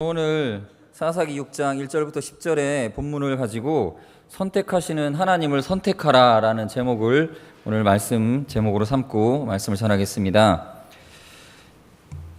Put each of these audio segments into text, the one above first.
오늘 사사기 6장 1절부터 10절의 본문을 가지고 선택하시는 하나님을 선택하라 라는 제목을 오늘 말씀 제목으로 삼고 말씀을 전하겠습니다.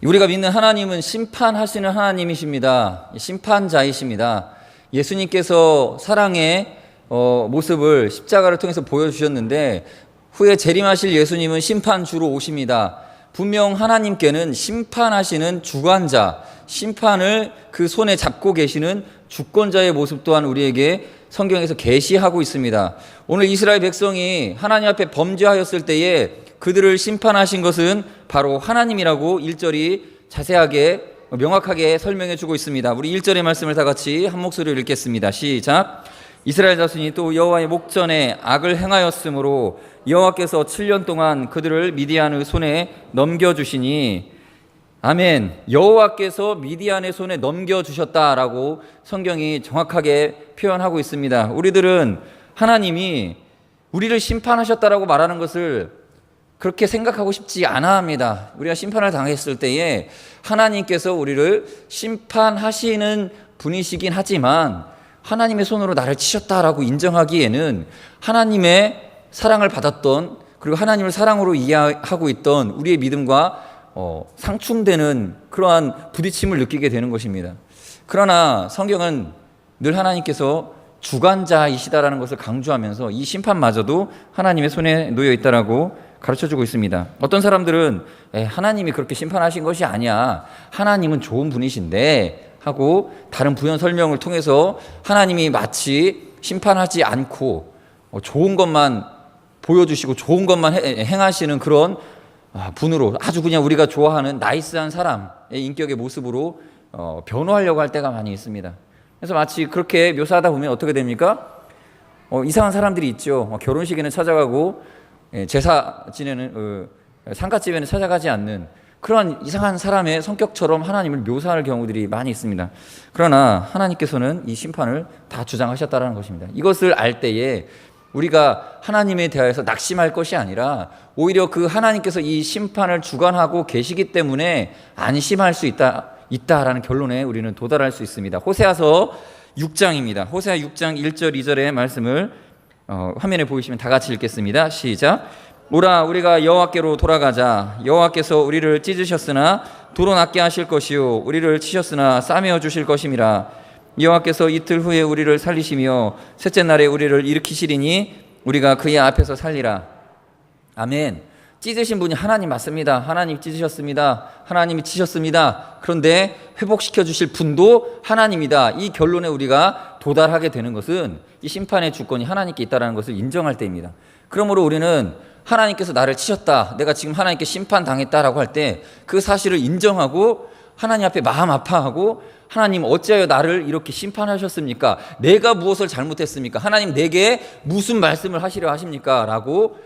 우리가 믿는 하나님은 심판하시는 하나님이십니다. 심판자이십니다. 예수님께서 사랑의 모습을 십자가를 통해서 보여주셨는데 후에 재림하실 예수님은 심판주로 오십니다. 분명 하나님께는 심판하시는 주관자, 심판을 그 손에 잡고 계시는 주권자의 모습 또한 우리에게 성경에서 계시하고 있습니다. 오늘 이스라엘 백성이 하나님 앞에 범죄하였을 때에 그들을 심판하신 것은 바로 하나님이라고 1절이 자세하게 명확하게 설명해 주고 있습니다. 우리 1절의 말씀을 다 같이 한 목소리로 읽겠습니다. 시작. 이스라엘 자손이 또 여호와의 목전에 악을 행하였으므로 여호와께서 7년 동안 그들을 미디안의 손에 넘겨주시니, 아멘. 여호와께서 미디안의 손에 넘겨주셨다라고 성경이 정확하게 표현하고 있습니다. 우리들은 하나님이 우리를 심판하셨다라고 말하는 것을 그렇게 생각하고 싶지 않아 합니다. 우리가 심판을 당했을 때에 하나님께서 우리를 심판하시는 분이시긴 하지만 하나님의 손으로 나를 치셨다라고 인정하기에는 하나님의 사랑을 받았던, 그리고 하나님을 사랑으로 이해하고 있던 우리의 믿음과 상충되는 그러한 부딪힘을 느끼게 되는 것입니다. 그러나 성경은 늘 하나님께서 주관자이시다라는 것을 강조하면서 이 심판마저도 하나님의 손에 놓여 있다라고 가르쳐주고 있습니다. 어떤 사람들은 하나님이 그렇게 심판하신 것이 아니야, 하나님은 좋은 분이신데 하고 다른 부연 설명을 통해서 하나님이 마치 심판하지 않고 좋은 것만 보여주시고 좋은 것만 행하시는 그런 분으로, 아주 그냥 우리가 좋아하는 나이스한 사람의 인격의 모습으로 변호하려고 할 때가 많이 있습니다. 그래서 마치 그렇게 묘사하다 보면 어떻게 됩니까? 이상한 사람들이 있죠. 결혼식에는 찾아가고 제사 지내는 상갓집에는 찾아가지 않는 그런 이상한 사람의 성격처럼 하나님을 묘사할 경우들이 많이 있습니다. 그러나 하나님께서는 이 심판을 다 주장하셨다는 것입니다. 이것을 알 때에 우리가 하나님에 대하여서 낙심할 것이 아니라 오히려 그 하나님께서 이 심판을 주관하고 계시기 때문에 안심할 수 있다라는 결론에 우리는 도달할 수 있습니다. 호세아서 6장입니다. 호세아 6장 1절 2절의 말씀을 화면에 보이시면 다 같이 읽겠습니다. 시작. 오라, 우리가 여호와께로 돌아가자. 여호와께서 우리를 찢으셨으나 도로 낫게 하실 것이요 우리를 치셨으나 싸매어 주실 것임이라. 여호와께서 이틀 후에 우리를 살리시며 셋째 날에 우리를 일으키시리니 우리가 그의 앞에서 살리라. 아멘. 찢으신 분이 하나님 맞습니다. 하나님 찢으셨습니다. 하나님이 치셨습니다. 그런데 회복시켜 주실 분도 하나님이다. 이 결론에 우리가 도달하게 되는 것은 이 심판의 주권이 하나님께 있다는 것을 인정할 때입니다. 그러므로 우리는 하나님께서 나를 치셨다, 내가 지금 하나님께 심판당했다라고 할 때 그 사실을 인정하고 하나님 앞에 마음 아파하고, 하나님 어찌하여 나를 이렇게 심판하셨습니까? 내가 무엇을 잘못했습니까? 하나님 내게 무슨 말씀을 하시려 하십니까? 라고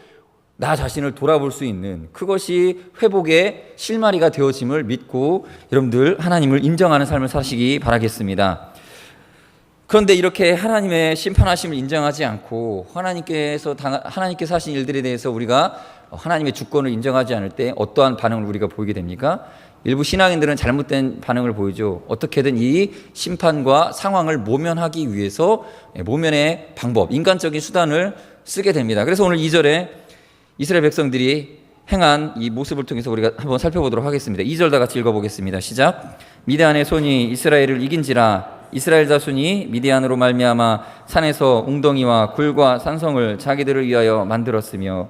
나 자신을 돌아볼 수 있는, 그것이 회복의 실마리가 되어짐을 믿고 여러분들 하나님을 인정하는 삶을 사시기 바라겠습니다. 그런데 이렇게 하나님의 심판하심을 인정하지 않고 하나님께서 하신 일들에 대해서 우리가 하나님의 주권을 인정하지 않을 때 어떠한 반응을 우리가 보이게 됩니까? 일부 신앙인들은 잘못된 반응을 보이죠. 어떻게든 이 심판과 상황을 모면하기 위해서 모면의 방법, 인간적인 수단을 쓰게 됩니다. 그래서 오늘 2절에 이스라엘 백성들이 행한 이 모습을 통해서 우리가 한번 살펴보도록 하겠습니다. 2절 다 같이 읽어보겠습니다. 시작. 미디안의 손이 이스라엘을 이긴지라. 이스라엘 자손이 미디안으로 말미암아 산에서 웅덩이와 굴과 산성을 자기들을 위하여 만들었으며,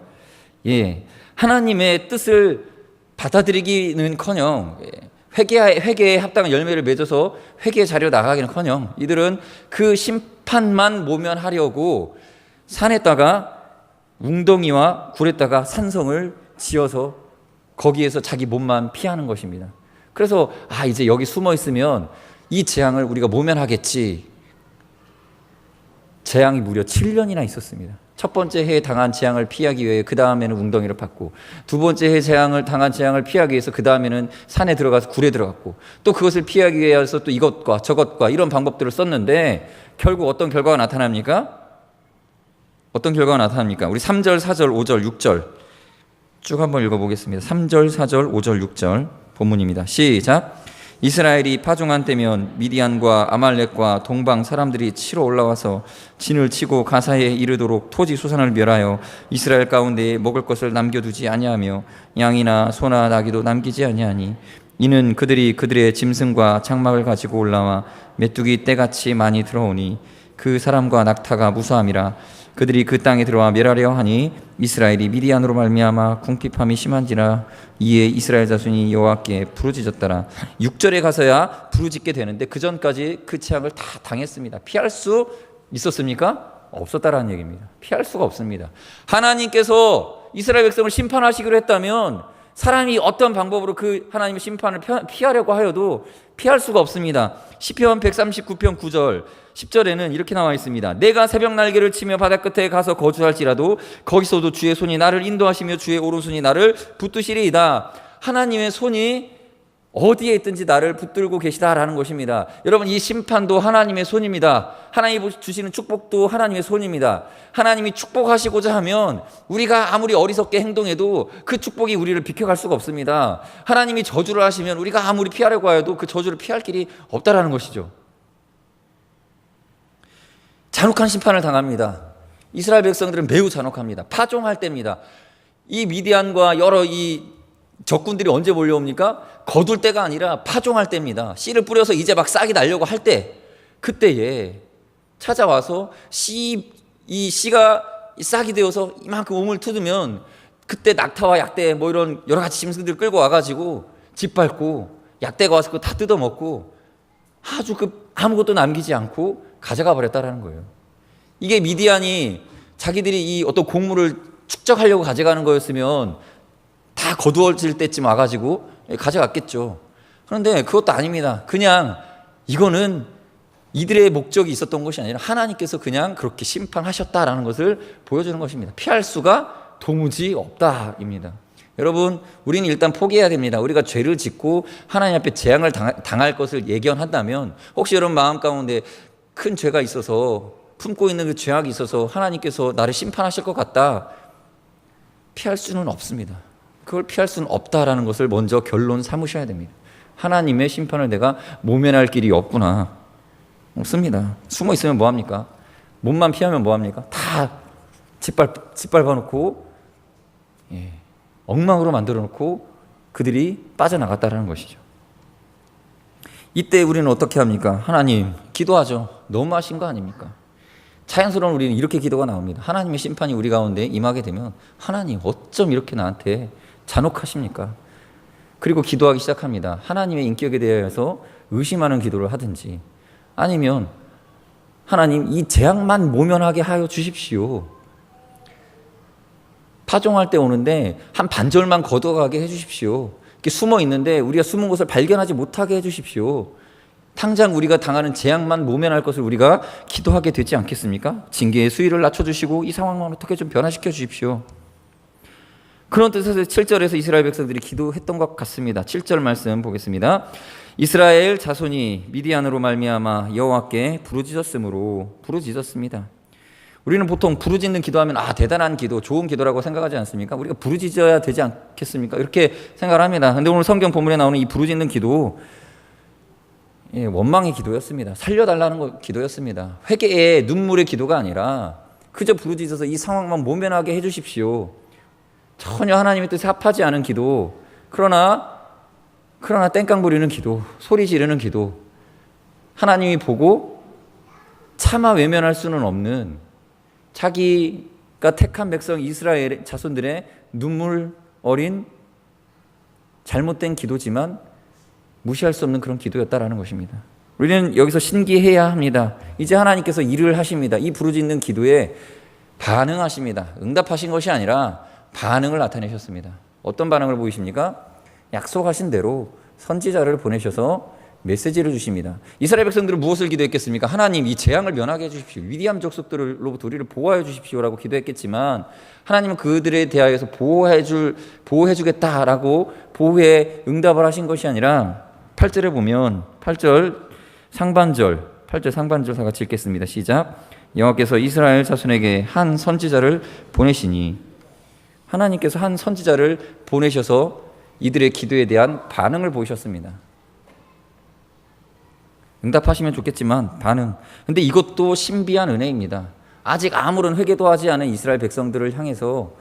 하나님의 뜻을 받아들이기는커녕 회개에 합당한 열매를 맺어서 회개의 자리로 나가기는커녕 이들은 그 심판만 모면하려고 산에다가 웅덩이와 굴에다가 산성을 지어서 거기에서 자기 몸만 피하는 것입니다. 그래서 이제 여기 숨어 있으면 이 재앙을 우리가 모면하겠지. 재앙이 무려 7년이나 있었습니다. 첫 번째 해에 당한 재앙을 피하기 위해 그 다음에는 웅덩이를 팠고, 두 번째 해에 당한 재앙을 피하기 위해서 그 다음에는 산에 들어가서 굴에 들어갔고, 또 그것을 피하기 위해서 또 이것과 저것과 이런 방법들을 썼는데 결국 어떤 결과가 나타납니까? 어떤 결과가 나타납니까? 우리 3절, 4절, 5절, 6절 쭉 한번 읽어보겠습니다. 3절, 4절, 5절, 6절 본문입니다. 시작. 이스라엘이 파종한 때면 미디안과 아말렉과 동방 사람들이 치러 올라와서 진을 치고 가사에 이르도록 토지 소산을 멸하여 이스라엘 가운데에 먹을 것을 남겨두지 아니하며 양이나 소나 나귀도 남기지 아니하니 이는 그들이 그들의 짐승과 장막을 가지고 올라와 메뚜기 떼같이 많이 들어오니 그 사람과 낙타가 무수함이라. 그들이 그 땅에 들어와 멸하려 하니 이스라엘이 미디안으로 말미암아 궁핍함이 심한지라. 이에 이스라엘 자손이 여호와께 부르짖었더라. 6절에 가서야 부르짖게 되는데 그 전까지 그 재앙을 다 당했습니다. 피할 수 있었습니까? 없었다라는 얘기입니다. 피할 수가 없습니다. 하나님께서 이스라엘 백성을 심판하시기로 했다면 사람이 어떤 방법으로 그 하나님의 심판을 피하려고 하여도 피할 수가 없습니다. 시편 139편 9절 10절에는 이렇게 나와 있습니다. 내가 새벽 날개를 치며 바다 끝에 가서 거주할지라도 거기서도 주의 손이 나를 인도하시며 주의 오른손이 나를 붙드시리이다. 하나님의 손이 어디에 있든지 나를 붙들고 계시다라는 것입니다. 여러분, 이 심판도 하나님의 손입니다. 하나님이 주시는 축복도 하나님의 손입니다. 하나님이 축복하시고자 하면 우리가 아무리 어리석게 행동해도 그 축복이 우리를 비켜갈 수가 없습니다. 하나님이 저주를 하시면 우리가 아무리 피하려고 해도 그 저주를 피할 길이 없다라는 것이죠. 잔혹한 심판을 당합니다. 이스라엘 백성들은 매우 잔혹합니다. 파종할 때입니다. 이 미디안과 여러 이 적군들이 언제 몰려옵니까? 거둘 때가 아니라 파종할 때입니다. 씨를 뿌려서 이제 막 싹이 나려고 할 때, 그때에 찾아와서 이 씨가 싹이 되어서 이만큼 우물 뜯으면 그때 낙타와 약대 뭐 이런 여러 가지 짐승들 끌고 와가지고 짓밟고 약대가 와서 그거 다 뜯어먹고 아주 아무것도 남기지 않고 가져가 버렸다라는 거예요. 이게 미디안이 자기들이 이 어떤 곡물을 축적하려고 가져가는 거였으면 다 거두어질 때쯤 와가지고 가져갔겠죠. 그런데 그것도 아닙니다. 그냥 이거는 이들의 목적이 있었던 것이 아니라 하나님께서 그냥 그렇게 심판하셨다라는 것을 보여주는 것입니다. 피할 수가 도무지 없다입니다. 여러분, 우리는 일단 포기해야 됩니다. 우리가 죄를 짓고 하나님 앞에 재앙을 당할 것을 예견한다면 혹시 여러분 마음 가운데 큰 죄가 있어서 품고 있는 그 죄악이 있어서 하나님께서 나를 심판하실 것 같다, 피할 수는 없습니다. 그걸 피할 수는 없다라는 것을 먼저 결론 삼으셔야 됩니다. 하나님의 심판을 내가 모면할 길이 없구나. 없습니다. 숨어 있으면 뭐합니까? 몸만 피하면 뭐합니까? 다 짓밟아 놓고 엉망으로 만들어 놓고 그들이 빠져나갔다라는 것이죠. 이때 우리는 어떻게 합니까? 하나님, 기도하죠. 너무하신 거 아닙니까? 자연스러운 우리는 이렇게 기도가 나옵니다. 하나님의 심판이 우리 가운데 임하게 되면 하나님, 어쩜 이렇게 나한테 잔혹하십니까? 그리고 기도하기 시작합니다. 하나님의 인격에 대해서 의심하는 기도를 하든지 아니면 하나님, 이 재앙만 모면하게 하여 주십시오. 파종할 때 오는데 한 반절만 걷어가게 해주십시오. 이렇게 숨어 있는데 우리가 숨은 것을 발견하지 못하게 해주십시오. 당장 우리가 당하는 재앙만 모면할 것을 우리가 기도하게 되지 않겠습니까? 징계의 수위를 낮춰주시고 이 상황만 어떻게 좀 변화시켜 주십시오. 그런 뜻에서 7절에서 이스라엘 백성들이 기도했던 것 같습니다. 7절 말씀 보겠습니다. 이스라엘 자손이 미디안으로 말미암아 여호와께 부르짖었습니다. 우리는 보통 부르짖는 기도하면 대단한 기도, 좋은 기도라고 생각하지 않습니까? 우리가 부르짖어야 되지 않겠습니까? 이렇게 생각을 합니다. 그런데 오늘 성경 본문에 나오는 이 부르짖는 기도, 원망의 기도였습니다. 살려달라는 기도였습니다. 회개의 눈물의 기도가 아니라 그저 부르짖어서 이 상황만 모면하게 해주십시오. 전혀 하나님의 뜻에 합하지 않은 기도, 그러나 땡깡 부리는 기도, 소리 지르는 기도, 하나님이 보고 차마 외면할 수는 없는 자기가 택한 백성 이스라엘 자손들의 눈물 어린 잘못된 기도지만 무시할 수 없는 그런 기도였다라는 것입니다. 우리는 여기서 신기해야 합니다. 이제 하나님께서 일을 하십니다. 이 부르짖는 기도에 반응하십니다. 응답하신 것이 아니라 반응을 나타내셨습니다. 어떤 반응을 보이십니까? 약속하신 대로 선지자를 보내셔서 메시지를 주십니다. 이스라엘 백성들은 무엇을 기도했겠습니까? 하나님, 이 재앙을 면하게 해주십시오. 위대한 족속들로부터 우리를 보호해 주십시오라고 기도했겠지만 하나님은 그들에 대하여서 보호해주겠다라고 보호에 응답을 하신 것이 아니라 8절에 보면 8절 상반절 다 같이 읽겠습니다. 시작. 여호와께서 이스라엘 자손에게 한 선지자를 보내시니, 하나님께서 한 선지자를 보내셔서 이들의 기도에 대한 반응을 보이셨습니다. 응답하시면 좋겠지만 반응. 근데 이것도 신비한 은혜입니다. 아직 아무런 회개도 하지 않은 이스라엘 백성들을 향해서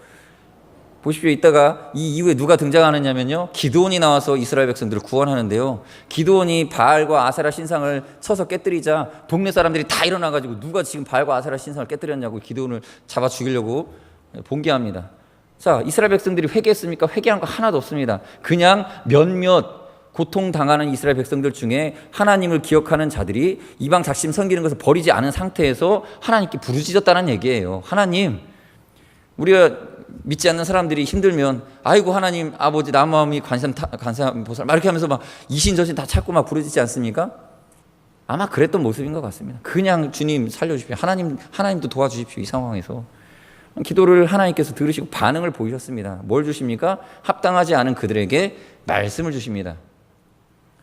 보십시오. 이따가 이 이후에 누가 등장하느냐면요, 기드온이 나와서 이스라엘 백성들을 구원하는데요, 기드온이 바알과 아세라 신상을 쳐서 깨뜨리자 동네 사람들이 다 일어나가지고 누가 지금 바알과 아세라 신상을 깨뜨렸냐고 기드온을 잡아 죽이려고 봉기합니다. 자, 이스라엘 백성들이 회개했습니까? 회개한 거 하나도 없습니다. 그냥 몇몇 고통당하는 이스라엘 백성들 중에 하나님을 기억하는 자들이 이방 작심 섬기는 것을 버리지 않은 상태에서 하나님께 부르짖었다는 얘기예요. 하나님, 우리가 믿지 않는 사람들이 힘들면 아이고 하나님 아버지 나 마음이 관삼 보살 막 이렇게 하면서 막 이신저신 다 찾고 막 부르짖지 않습니까? 아마 그랬던 모습인 것 같습니다. 그냥 주님 살려주십시오. 하나님도 도와주십시오. 이 상황에서 기도를 하나님께서 들으시고 반응을 보이셨습니다. 뭘 주십니까? 합당하지 않은 그들에게 말씀을 주십니다.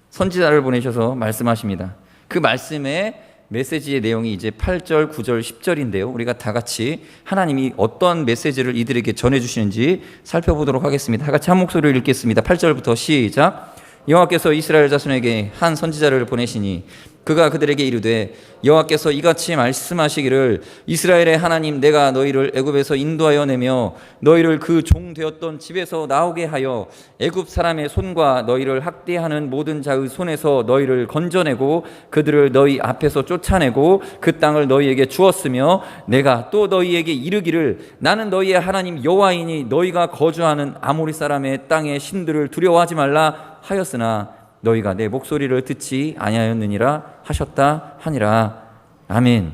선지자를 보내셔서 말씀하십니다. 그 말씀에 메시지의 내용이 이제 8절, 9절, 10절인데요. 우리가 다 같이 하나님이 어떤 메시지를 이들에게 전해주시는지 살펴보도록 하겠습니다. 다 같이 한 목소리로 읽겠습니다. 8절부터 시작. 여호와께서 이스라엘 자손에게 한 선지자를 보내시니 그가 그들에게 이르되 여호와께서 이같이 말씀하시기를 이스라엘의 하나님 내가 너희를 애굽에서 인도하여 내며 너희를 그 종 되었던 집에서 나오게 하여 애굽 사람의 손과 너희를 학대하는 모든 자의 손에서 너희를 건져내고 그들을 너희 앞에서 쫓아내고 그 땅을 너희에게 주었으며 내가 또 너희에게 이르기를 나는 너희의 하나님 여호와이니 너희가 거주하는 아모리 사람의 땅의 신들을 두려워하지 말라 하였으나 너희가 내 목소리를 듣지 아니하였느니라 하셨다 하니라. 아멘.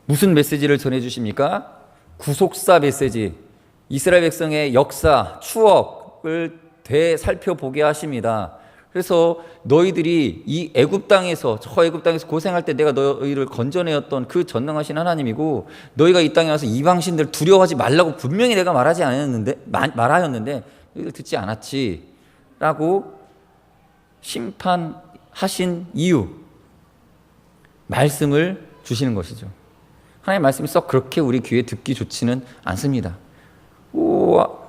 무슨 메시지를 전해주십니까? 구속사 메시지. 이스라엘 백성의 역사, 추억을 되살펴보게 하십니다. 그래서 너희들이 이 애굽 땅에서 저 애굽 땅에서 고생할 때 내가 너희를 건져내었던 그 전능하신 하나님이고 너희가 이 땅에 와서 이방신들 두려워하지 말라고 분명히 내가 말하였는데 너희들 듣지 않았지 라고 심판하신 이유, 말씀을 주시는 것이죠. 하나님의 말씀이 썩 그렇게 우리 귀에 듣기 좋지는 않습니다.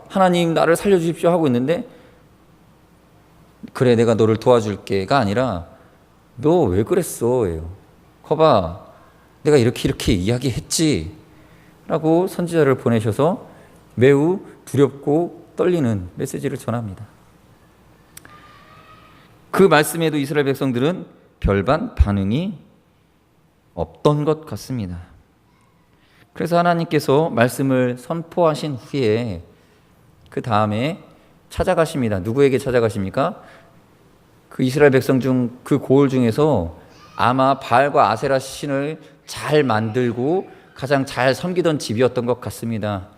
하나님 나를 살려주십시오 하고 있는데 그래 내가 너를 도와줄게가 아니라 너 왜 그랬어? 거봐 내가 이렇게 이야기했지 라고 선지자를 보내셔서 매우 두렵고 떨리는 메시지를 전합니다. 그 말씀에도 이스라엘 백성들은 별반 반응이 없던 것 같습니다. 그래서 하나님께서 말씀을 선포하신 후에 그 다음에 찾아가십니다. 누구에게 찾아가십니까? 그 이스라엘 백성 중 그 고을 중에서 아마 바알과 아세라 신을 잘 만들고 가장 잘 섬기던 집이었던 것 같습니다.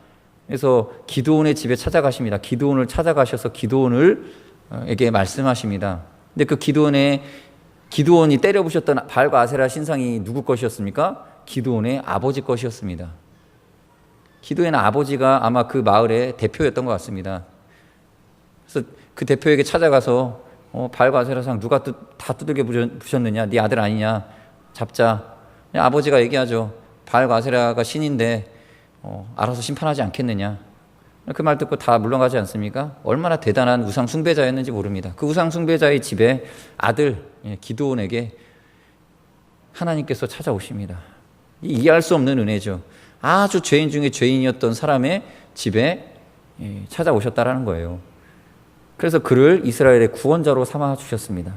그래서 기드온의 집에 찾아가십니다. 기드온을 찾아가셔서 기드온에게 말씀하십니다. 근데 그 기드온이 때려부셨던 바알과 아세라 신상이 누구 것이었습니까? 기드온의 아버지 것이었습니다. 기드온의 아버지가 아마 그 마을의 대표였던 것 같습니다. 그래서 그 대표에게 찾아가서 바알과 아세라상 누가 다 두들겨 부셨느냐? 네 아들 아니냐? 잡자. 아버지가 얘기하죠. 바알과 아세라가 신인데 알아서 심판하지 않겠느냐? 그 말 듣고 다 물러가지 않습니까? 얼마나 대단한 우상 숭배자였는지 모릅니다. 그 우상 숭배자의 집에 아들 기드온에게 하나님께서 찾아오십니다. 이해할 수 없는 은혜죠. 아주 죄인 중에 죄인이었던 사람의 집에 찾아오셨다라는 거예요. 그래서 그를 이스라엘의 구원자로 삼아 주셨습니다.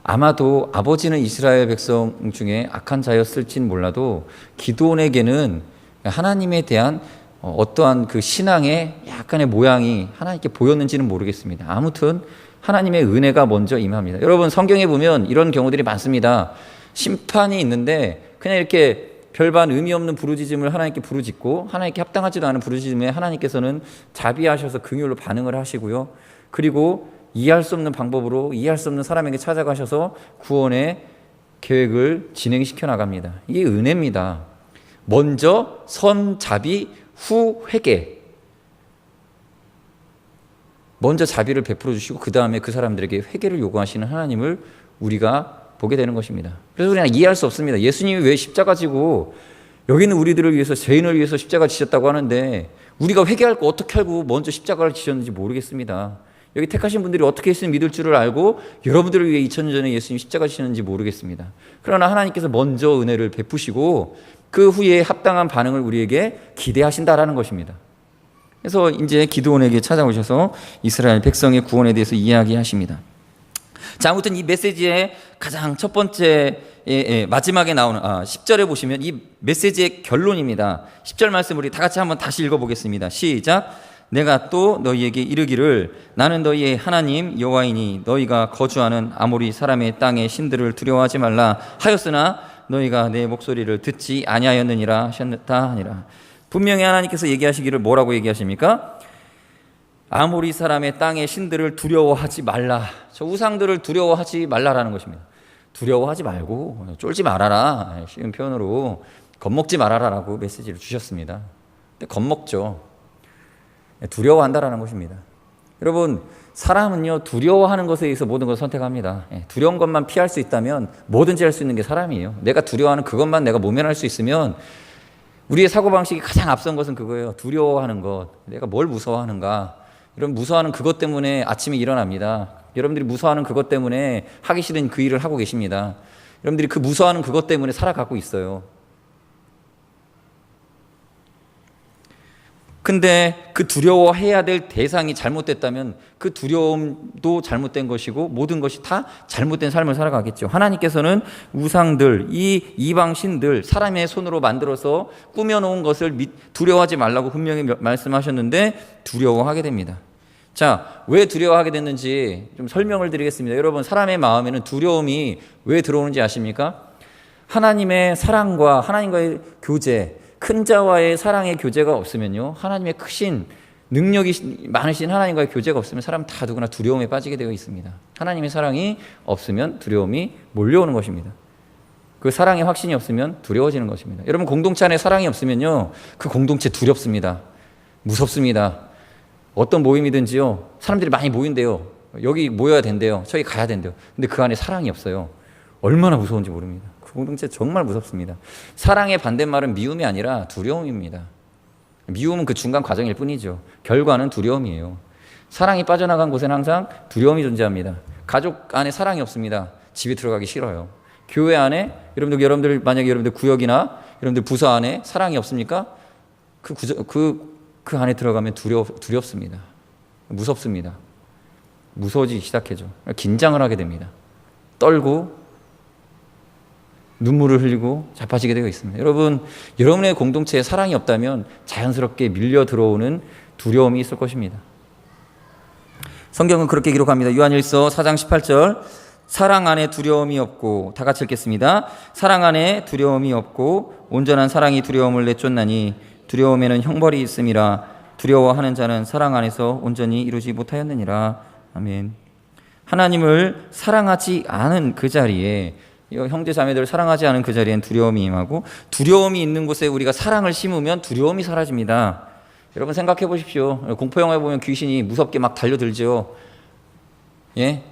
아마도 아버지는 이스라엘 백성 중에 악한 자였을진 몰라도 기드온에게는 하나님에 대한 어떠한 그 신앙의 약간의 모양이 하나님께 보였는지는 모르겠습니다. 아무튼 하나님의 은혜가 먼저 임합니다. 여러분 성경에 보면 이런 경우들이 많습니다. 심판이 있는데 그냥 이렇게 별반 의미 없는 부르짖음을 하나님께 부르짖고 하나님께 합당하지도 않은 부르짖음에 하나님께서는 자비하셔서 긍휼로 반응을 하시고요. 그리고 이해할 수 없는 방법으로 이해할 수 없는 사람에게 찾아가셔서 구원의 계획을 진행시켜 나갑니다. 이게 은혜입니다. 먼저 선자비 후 회개. 먼저 자비를 베풀어 주시고 그 다음에 그 사람들에게 회개를 요구하시는 하나님을 우리가 보게 되는 것입니다. 그래서 우리는 이해할 수 없습니다. 예수님이 왜 십자가 지고 여기는 우리들을 위해서 죄인을 위해서 십자가 지셨다고 하는데 우리가 회개할 거 어떻게 알고 먼저 십자가를 지셨는지 모르겠습니다. 여기 택하신 분들이 어떻게 했으면 믿을 줄을 알고 여러분들을 위해 2000년 전에 예수님이 십자가 지셨는지 모르겠습니다. 그러나 하나님께서 먼저 은혜를 베푸시고 그 후에 합당한 반응을 우리에게 기대하신다라는 것입니다. 그래서 이제 기드온에게 찾아오셔서 이스라엘 백성의 구원에 대해서 이야기하십니다. 자, 아무튼 이 메시지의 가장 첫 번째 마지막에 나오는 10절에 보시면 이 메시지의 결론입니다. 10절 말씀 우리 다 같이 한번 다시 읽어보겠습니다. 시작. 내가 또 너희에게 이르기를 나는 너희의 하나님 여호와이니 너희가 거주하는 아모리 사람의 땅의 신들을 두려워하지 말라 하였으나 너희가 내 목소리를 듣지 아니하였느니라 하셨다 하니라. 분명히 하나님께서 얘기하시기를 뭐라고 얘기하십니까? 아모리 사람의 땅의 신들을 두려워하지 말라. 저 우상들을 두려워하지 말라라는 것입니다. 두려워하지 말고 쫄지 말아라. 쉬운 표현으로 겁먹지 말아라라고 메시지를 주셨습니다. 근데 겁먹죠. 두려워한다라는 것입니다. 여러분, 사람은요 두려워하는 것에 의해서 모든 것을 선택합니다. 두려운 것만 피할 수 있다면 뭐든지 할 수 있는 게 사람이에요. 내가 두려워하는 그것만 내가 모면할 수 있으면 우리의 사고방식이 가장 앞선 것은 그거예요. 두려워하는 것. 내가 뭘 무서워하는가. 여러분, 무서워하는 그것 때문에 아침에 일어납니다. 여러분들이 무서워하는 그것 때문에 하기 싫은 그 일을 하고 계십니다. 여러분들이 그 무서워하는 그것 때문에 살아가고 있어요. 근데 그 두려워해야 될 대상이 잘못됐다면 그 두려움도 잘못된 것이고 모든 것이 다 잘못된 삶을 살아가겠죠. 하나님께서는 우상들, 이 이방신들, 사람의 손으로 만들어서 꾸며놓은 것을 두려워하지 말라고 분명히 말씀하셨는데 두려워하게 됩니다. 자, 왜 두려워하게 됐는지 좀 설명을 드리겠습니다. 여러분, 사람의 마음에는 두려움이 왜 들어오는지 아십니까? 하나님의 사랑과 하나님과의 교제, 큰 자와의 사랑의 교제가 없으면요, 하나님의 크신 능력이 많으신 하나님과의 교제가 없으면 사람 다 누구나 두려움에 빠지게 되어 있습니다. 하나님의 사랑이 없으면 두려움이 몰려오는 것입니다. 그 사랑의 확신이 없으면 두려워지는 것입니다. 여러분, 공동체 안에 사랑이 없으면요, 그 공동체 두렵습니다. 무섭습니다. 어떤 모임이든지요, 사람들이 많이 모인대요. 여기 모여야 된대요. 저기 가야 된대요. 근데 그 안에 사랑이 없어요. 얼마나 무서운지 모릅니다. 그 공동체 정말 무섭습니다. 사랑의 반대말은 미움이 아니라 두려움입니다. 미움은 그 중간 과정일 뿐이죠. 결과는 두려움이에요. 사랑이 빠져나간 곳에는 항상 두려움이 존재합니다. 가족 안에 사랑이 없습니다. 집에 들어가기 싫어요. 교회 안에 여러분들 만약에 여러분들 구역이나 여러분들 부서 안에 사랑이 없습니까? 그 안에 들어가면 두렵습니다. 무섭습니다. 무서워지기 시작해죠. 긴장을 하게 됩니다. 떨고 눈물을 흘리고 자빠지게 되어 있습니다. 여러분, 여러분의 공동체에 사랑이 없다면 자연스럽게 밀려 들어오는 두려움이 있을 것입니다. 성경은 그렇게 기록합니다. 요한일서 4장 18절, 사랑 안에 두려움이 없고, 다 같이 읽겠습니다. 사랑 안에 두려움이 없고 온전한 사랑이 두려움을 내쫓나니 두려움에는 형벌이 있음이라. 두려워하는 자는 사랑 안에서 온전히 이루지 못하였느니라. 아멘. 하나님을 사랑하지 않은 그 자리에, 형제 자매들을 사랑하지 않은 그 자리엔 두려움이 임하고, 두려움이 있는 곳에 우리가 사랑을 심으면 두려움이 사라집니다. 여러분, 생각해 보십시오. 공포영화에 보면 귀신이 무섭게 막 달려들죠. 예?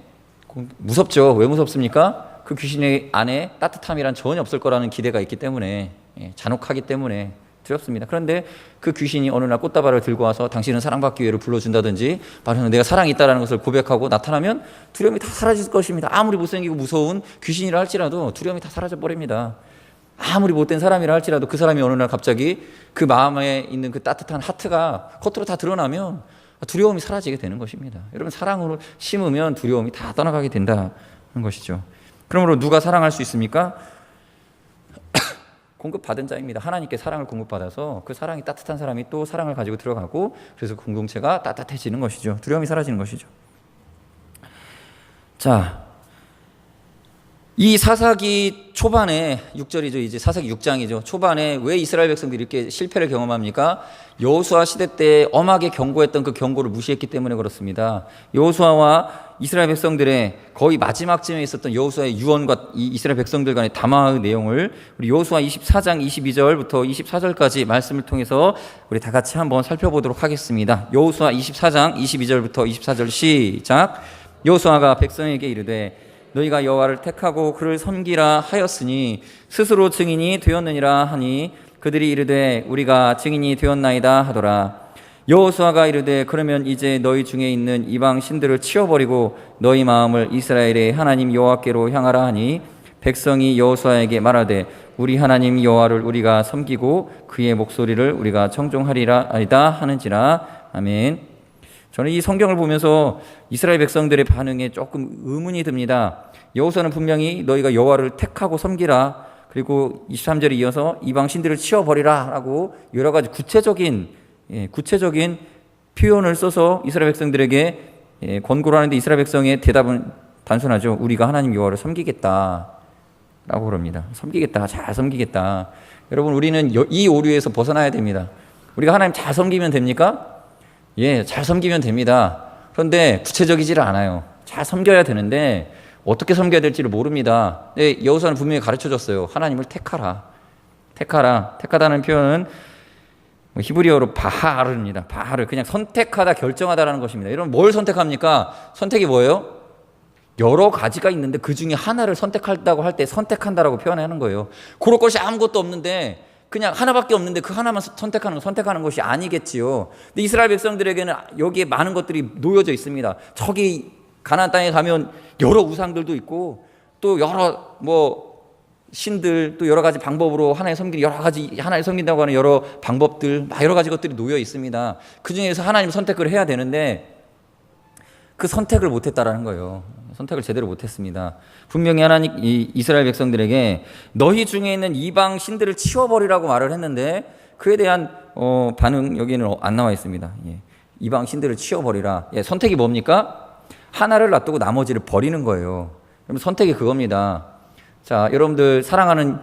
무섭죠. 왜 무섭습니까? 그 귀신의 안에 따뜻함이란 전혀 없을 거라는 기대가 있기 때문에, 잔혹하기 때문에 두렵습니다. 그런데 그 귀신이 어느 날 꽃다발을 들고 와서 당신은 사랑받기 위해를 불러준다든지, 바로 내가 사랑이 있다는 것을 고백하고 나타나면 두려움이 다 사라질 것입니다. 아무리 못생기고 무서운 귀신이라 할지라도 두려움이 다 사라져 버립니다. 아무리 못된 사람이라 할지라도 그 사람이 어느 날 갑자기 그 마음에 있는 그 따뜻한 하트가 겉으로 다 드러나면 두려움이 사라지게 되는 것입니다. 여러분, 사랑으로 심으면 두려움이 다 떠나가게 된다는 것이죠. 그러므로 누가 사랑할 수 있습니까? 공급받은 자입니다. 하나님께 사랑을 공급받아서 그 사랑이 따뜻한 사람이 또 사랑을 가지고 들어가고, 그래서 공동체가 따뜻해지는 것이죠. 두려움이 사라지는 것이죠. 자, 이 사사기 초반에 6절이죠. 이제 사사기 6장이죠. 초반에 왜 이스라엘 백성들이 이렇게 실패를 경험합니까? 여호수아 시대 때 엄하게 경고했던 그 경고를 무시했기 때문에 그렇습니다. 여호수아와 이스라엘 백성들의 거의 마지막쯤에 있었던 여호수아의 유언과 이 이스라엘 백성들 간의 담화의 내용을 우리 여호수아 24장 22절부터 24절까지 말씀을 통해서 우리 다 같이 한번 살펴보도록 하겠습니다. 여호수아 24장 22절부터 24절 시작. 여호수아가 백성에게 이르되 너희가 여호와를 택하고 그를 섬기라 하였으니 스스로 증인이 되었느니라 하니 그들이 이르되 우리가 증인이 되었나이다 하더라. 여호수아가 이르되 그러면 이제 너희 중에 있는 이방 신들을 치워버리고 너희 마음을 이스라엘의 하나님 여호와께로 향하라 하니 백성이 여호수아에게 말하되 우리 하나님 여호와를 우리가 섬기고 그의 목소리를 우리가 청종하리라 아니다 하는지라. 아멘. 저는 이 성경을 보면서 이스라엘 백성들의 반응에 조금 의문이 듭니다. 여호수아는 분명히 너희가 여호와를 택하고 섬기라, 그리고 23절에 이어서 이방 신들을 치워버리라 라고 여러 가지 구체적인 표현을 써서 이스라엘 백성들에게 권고를 하는데, 이스라엘 백성의 대답은 단순하죠. 우리가 하나님 여호와를 섬기겠다 라고 그럽니다. 섬기겠다, 잘 섬기겠다. 여러분, 우리는 이 오류에서 벗어나야 됩니다. 우리가 하나님 잘 섬기면 됩니까? 예, 잘 섬기면 됩니다. 그런데 구체적이지를 않아요. 잘 섬겨야 되는데 어떻게 섬겨야 될지를 모릅니다. 네, 여호수아는 분명히 가르쳐줬어요. 하나님을 택하라. 택하다는 표현은 히브리어로 바하르입니다. 바하르, 그냥 선택하다, 결정하다라는 것입니다. 여러분, 뭘 선택합니까? 선택이 뭐예요? 여러 가지가 있는데 그 중에 하나를 선택한다고 할 때 선택한다라고 표현하는 거예요. 그럴 것이 아무것도 없는데, 그냥 하나밖에 없는데 그 하나만 선택하는 것이 아니겠지요. 근데 이스라엘 백성들에게는 여기에 많은 것들이 놓여져 있습니다. 저기 가나안 땅에 가면 여러 우상들도 있고, 또 여러 신들, 또 여러 가지 방법으로 하나님 섬기는, 여러 가지 하나님 섬긴다고 하는 여러 방법들, 여러 가지 것들이 놓여 있습니다. 그 중에서 하나님 선택을 해야 되는데 그 선택을 못했다라는 거예요. 선택을 제대로 못했습니다. 분명히 하나님 이스라엘 백성들에게 너희 중에 있는 이방 신들을 치워버리라고 말을 했는데, 그에 대한 반응 여기는 안 나와 있습니다. 예. 이방 신들을 치워버리라. 예, 선택이 뭡니까? 하나를 놔두고 나머지를 버리는 거예요. 그럼 선택이 그겁니다. 자, 여러분들 사랑하는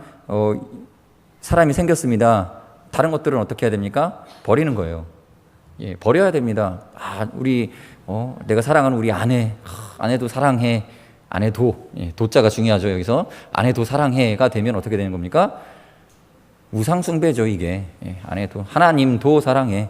사람이 생겼습니다. 다른 것들은 어떻게 해야 됩니까? 버리는 거예요. 예, 버려야 됩니다. 내가 사랑하는 우리 아내도 사랑해. 아내도, 도자가 중요하죠. 여기서 아내도 사랑해가 되면 어떻게 되는 겁니까? 우상숭배죠, 이게. 아내도, 하나님도 사랑해.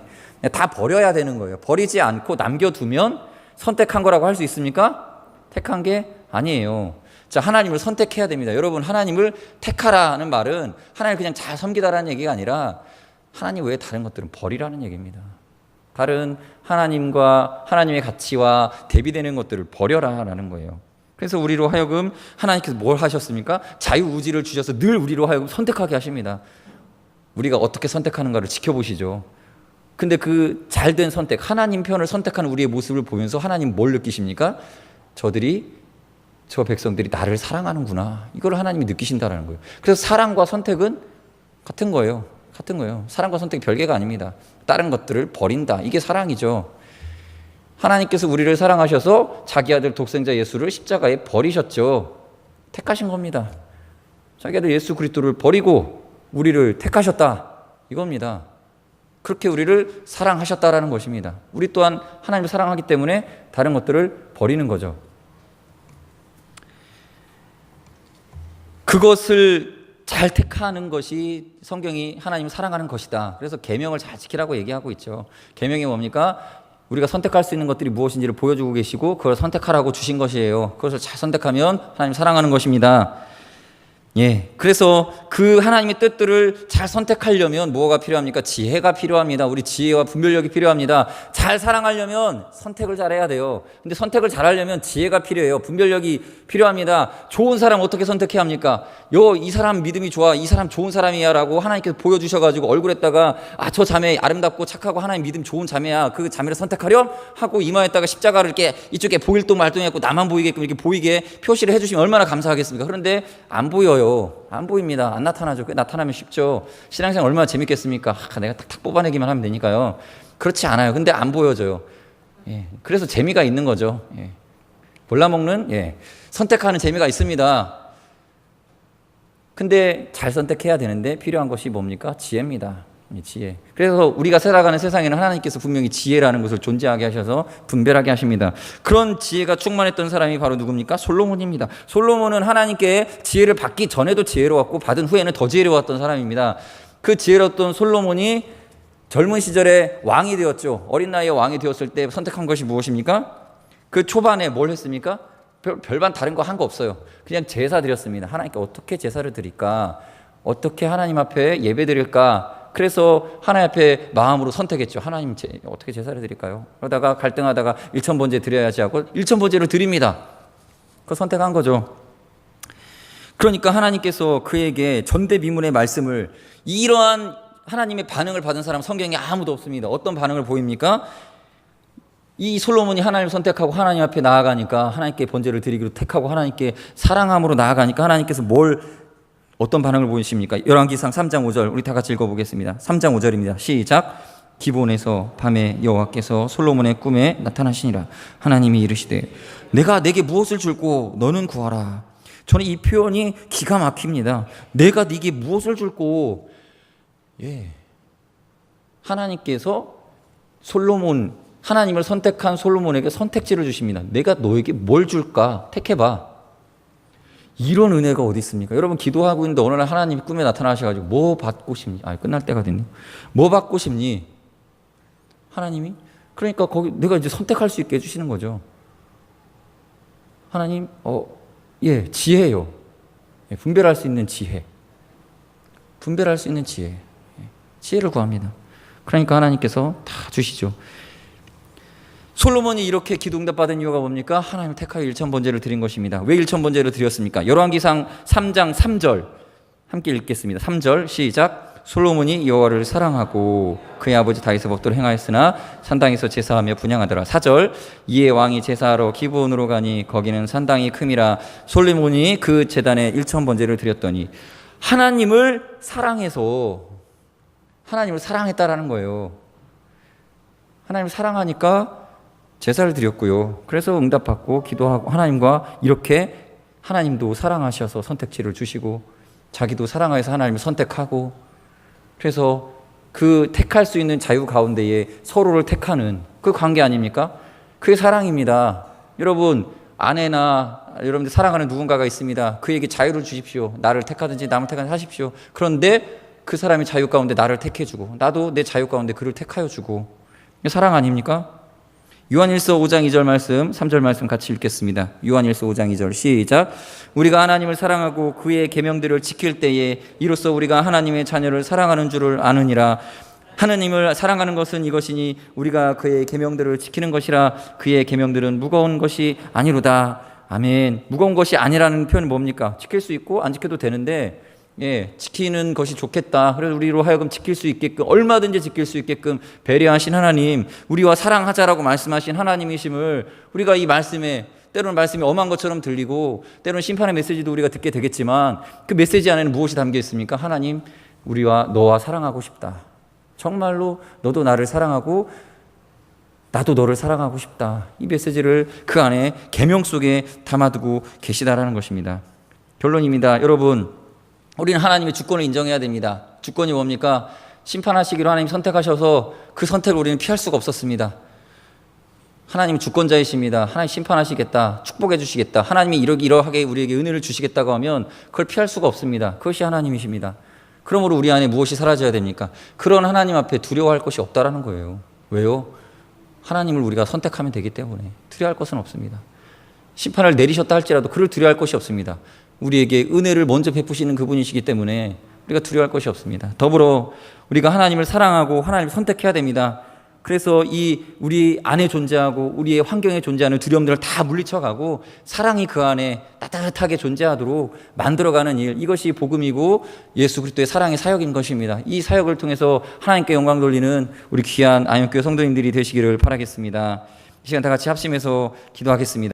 다 버려야 되는 거예요. 버리지 않고 남겨두면 선택한 거라고 할 수 있습니까? 택한 게 아니에요. 자, 하나님을 선택해야 됩니다. 여러분, 하나님을 택하라는 말은 하나님을 그냥 잘 섬기다라는 얘기가 아니라 하나님 외에 다른 것들은 버리라는 얘기입니다. 다른 하나님과 하나님의 가치와 대비되는 것들을 버려라라는 거예요. 그래서 우리로 하여금 하나님께서 뭘 하셨습니까? 자유의지를 주셔서 늘 우리로 하여금 선택하게 하십니다. 우리가 어떻게 선택하는가를 지켜보시죠. 근데 그 잘된 선택, 하나님 편을 선택하는 우리의 모습을 보면서 하나님 뭘 느끼십니까? 저 백성들이 나를 사랑하는구나. 이걸 하나님이 느끼신다라는 거예요. 그래서 사랑과 선택은 같은 거예요. 사랑과 선택이 별개가 아닙니다. 다른 것들을 버린다. 이게 사랑이죠. 하나님께서 우리를 사랑하셔서 자기 아들 독생자 예수를 십자가에 버리셨죠. 택하신 겁니다. 자기 아들 예수 그리스도를 버리고 우리를 택하셨다. 이겁니다. 그렇게 우리를 사랑하셨다라는 것입니다. 우리 또한 하나님을 사랑하기 때문에 다른 것들을 버리는 거죠. 그것을 잘 택하는 것이 성경이 하나님을 사랑하는 것이다. 그래서 계명을 잘 지키라고 얘기하고 있죠. 계명이 뭡니까? 우리가 선택할 수 있는 것들이 무엇인지를 보여주고 계시고 그걸 선택하라고 주신 것이에요. 그것을 잘 선택하면 하나님 사랑하는 것입니다. 예, 그래서 그 하나님의 뜻들을 잘 선택하려면 뭐가 필요합니까? 지혜가 필요합니다. 우리 지혜와 분별력이 필요합니다. 잘 사랑하려면 선택을 잘해야 돼요. 근데 선택을 잘하려면 지혜가 필요해요. 분별력이 필요합니다. 좋은 사람 어떻게 선택해야 합니까? 이 사람 믿음이 좋아, 이 사람 좋은 사람이야 라고 하나님께서 보여주셔가지고 얼굴에다가 저 자매 아름답고 착하고 하나님 믿음 좋은 자매야, 그 자매를 선택하렴 하고 이마에다가 십자가를 이렇게 이쪽에 보일동 말동해갖고 나만 보이게끔 이렇게 보이게 표시를 해주시면 얼마나 감사하겠습니까? 그런데 안 보여요. 안 보입니다. 안 나타나죠. 나타나면 쉽죠. 신앙생활 얼마나 재밌겠습니까? 내가 탁탁 뽑아내기만 하면 되니까요. 그렇지 않아요. 근데 안 보여져요. 예, 그래서 재미가 있는 거죠. 예. 골라먹는 선택하는 재미가 있습니다. 근데 잘 선택해야 되는데 필요한 것이 뭡니까? 지혜입니다. 지혜. 그래서 우리가 살아가는 세상에는 하나님께서 분명히 지혜라는 것을 존재하게 하셔서 분별하게 하십니다. 그런 지혜가 충만했던 사람이 바로 누굽니까? 솔로몬입니다. 솔로몬은 하나님께 지혜를 받기 전에도 지혜로웠고 받은 후에는 더 지혜로웠던 사람입니다. 그 지혜로웠던 솔로몬이 젊은 시절에 왕이 되었죠. 어린 나이에 왕이 되었을 때 선택한 것이 무엇입니까? 그 초반에 뭘 했습니까? 별반 다른 거 한 거 없어요. 그냥 제사 드렸습니다. 하나님께 어떻게 제사를 드릴까? 어떻게 하나님 앞에 예배 드릴까? 그래서 하나님 앞에 마음으로 선택했죠. 하나님 어떻게 제사를 드릴까요? 그러다가 갈등하다가 일천번제 드려야지 하고 일천번제를 드립니다. 그 선택한 거죠. 그러니까 하나님께서 그에게 전대미문의 말씀을, 이러한 하나님의 반응을 받은 사람 성경에 아무도 없습니다. 어떤 반응을 보입니까? 이 솔로몬이 하나님을 선택하고 하나님 앞에 나아가니까, 하나님께 번제를 드리기로 택하고 하나님께 사랑함으로 나아가니까 하나님께서 어떤 반응을 보이십니까? 열왕기상 3장 5절 우리 다 같이 읽어보겠습니다. 3장 5절입니다. 시작. 기브온에서 밤에 여호와께서 솔로몬의 꿈에 나타나시니라. 하나님이 이르시되 내가 내게 무엇을 줄고 너는 구하라. 저는 이 표현이 기가 막힙니다. 내가 네게 무엇을 줄고. 하나님께서 하나님을 선택한 솔로몬에게 선택지를 주십니다. 내가 너에게 뭘 줄까? 택해봐. 이런 은혜가 어디 있습니까? 여러분, 기도하고 있는데 어느 날 하나님이 꿈에 나타나셔가지고 뭐 받고 싶니? 끝날 때가 됐네. 뭐 받고 싶니? 하나님이? 그러니까 거기 내가 이제 선택할 수 있게 해주시는 거죠. 하나님, 지혜요. 분별할 수 있는 지혜. 분별할 수 있는 지혜. 지혜를 구합니다. 그러니까 하나님께서 다 주시죠. 솔로몬이 이렇게 기도 응답받은 이유가 뭡니까? 하나님을 택하여 일천번제를 드린 것입니다. 왜 일천번제를 드렸습니까? 열왕기상 3장 3절 함께 읽겠습니다. 3절 시작. 솔로몬이 여호와를 사랑하고 그의 아버지 다윗의 법도를 행하였으나 산당에서 제사하며 분향하더라. 4절 이에 왕이 제사하러 기브온으로 가니 거기는 산당이 큼이라. 솔로몬이 그 제단에 일천번제를 드렸더니 하나님을 사랑해서, 하나님을 사랑했다라는 거예요. 하나님을 사랑하니까 제사를 드렸고요. 그래서 응답받고 기도하고 하나님과 이렇게 하나님도 사랑하셔서 선택지를 주시고 자기도 사랑하여서 하나님을 선택하고, 그래서 그 택할 수 있는 자유 가운데에 서로를 택하는 그 관계 아닙니까? 그게 사랑입니다. 여러분, 아내나 여러분들 사랑하는 누군가가 있습니다. 그에게 자유를 주십시오. 나를 택하든지 남을 택하든지 하십시오. 그런데 그 사람이 자유 가운데 나를 택해주고 나도 내 자유 가운데 그를 택하여 주고, 사랑 아닙니까? 요한일서 5장 2절 말씀, 3절 말씀 같이 읽겠습니다. 요한일서 5장 2절 시작. 우리가 하나님을 사랑하고 그의 계명들을 지킬 때에 이로써 우리가 하나님의 자녀를 사랑하는 줄을 아느니라. 하나님을 사랑하는 것은 이것이니 우리가 그의 계명들을 지키는 것이라. 그의 계명들은 무거운 것이 아니로다. 아멘. 무거운 것이 아니라는 표현은 뭡니까? 지킬 수 있고 안 지켜도 되는데 지키는 것이 좋겠다. 그래서 우리로 하여금 지킬 수 있게끔, 얼마든지 지킬 수 있게끔 배려하신 하나님, 우리와 사랑하자라고 말씀하신 하나님이심을 우리가 이 말씀에, 때로는 말씀이 엄한 것처럼 들리고 때로는 심판의 메시지도 우리가 듣게 되겠지만 그 메시지 안에는 무엇이 담겨 있습니까? 하나님, 너와 사랑하고 싶다. 정말로 너도 나를 사랑하고 나도 너를 사랑하고 싶다. 이 메시지를 그 안에 계명 속에 담아두고 계시다라는 것입니다. 결론입니다. 여러분, 우리는 하나님의 주권을 인정해야 됩니다. 주권이 뭡니까? 심판하시기로 하나님 선택하셔서 그 선택을 우리는 피할 수가 없었습니다. 하나님은 주권자이십니다. 하나님 심판하시겠다, 축복해 주시겠다, 하나님이 이러하게 우리에게 은혜를 주시겠다고 하면 그걸 피할 수가 없습니다. 그것이 하나님이십니다. 그러므로 우리 안에 무엇이 사라져야 됩니까? 그런 하나님 앞에 두려워할 것이 없다라는 거예요. 왜요? 하나님을 우리가 선택하면 되기 때문에 두려워할 것은 없습니다. 심판을 내리셨다 할지라도 그를 두려워할 것이 없습니다. 우리에게 은혜를 먼저 베푸시는 그분이시기 때문에 우리가 두려워할 것이 없습니다. 더불어 우리가 하나님을 사랑하고 하나님을 선택해야 됩니다. 그래서 우리 안에 존재하고 우리의 환경에 존재하는 두려움들을 다 물리쳐가고 사랑이 그 안에 따뜻하게 존재하도록 만들어가는 일, 이것이 복음이고 예수 그리스도의 사랑의 사역인 것입니다. 이 사역을 통해서 하나님께 영광 돌리는 우리 귀한 안현교회 성도님들이 되시기를 바라겠습니다. 이 시간 다 같이 합심해서 기도하겠습니다.